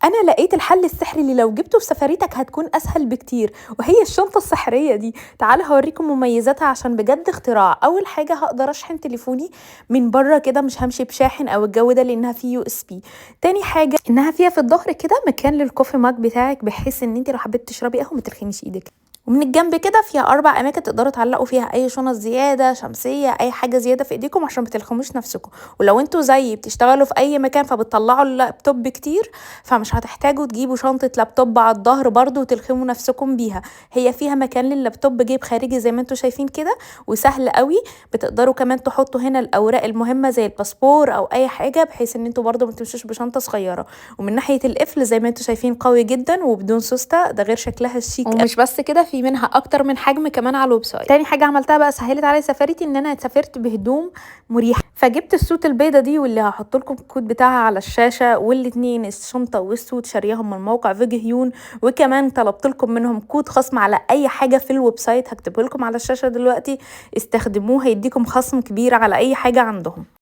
أنا لقيت الحل السحري اللي لو جبته في سفريتك هتكون أسهل بكتير، وهي الشنطة السحرية دي. تعالَ هاوريكم مميزاتها عشان بجد اختراع. أول حاجة هاقدر أشحن تليفوني من برّه كده، مش هامشي بشاحن أو الجو ده لإنها فيه USB. تاني حاجة إنها فيها في الضهر كده مكان للcoffee mug بتاعِك، بحيث إن أنتِ لو حبيتِ تشربي قهوة ما تلخميش إيدِك. ومن الجنب كده فيها 4 أماكن تقدروا تعلقوا فيها أي شنط زيادة، شمسية، أي حاجة زيادة في إيديكم عشان ما تلخموش نفسكم. ولو أنتم زيي بتشتغلوا في أي مكان فبتطلعوا اللابتوب كتير، فمش هتحتاجوا تجيبوا شنطة لابتوب على الضهر برضه وتلخموا نفسكم بيها. هي فيها مكان لللابتوب جيب خارجي زي ما أنتم شايفين كده، وسهل قوي. بتقدروا كمان تحطوا هنا الأوراق المهمة زي الباسبور أو أي حاجة، بحيث إن أنتم برضه ما تمشوش بشنطة صغيرة. ومن ناحية القفل زي ما أنتم شايفين قوي جدا وبدون سوستة، ده غير شكلها الشيك. ومش بس كده، في منها أكتر من حجم كمان على الويب سايت. تاني حاجة عملتها بقى سهلت عليا سفريتي، إن أنا سافرت بهدوم مريحة، فجبت السوت البيضة دي واللي هحط لكم الكود بتاعها على الشاشة، والاتنين الشنطة والسوت شارياهم من موقع فيجيهيون. وكمان طلبت لكم منهم كود خصم على أي حاجة في الويب سايت، هكتبه لكم على الشاشة دلوقتي. استخدموه هيديكم خصم كبير على أي حاجة عندهم.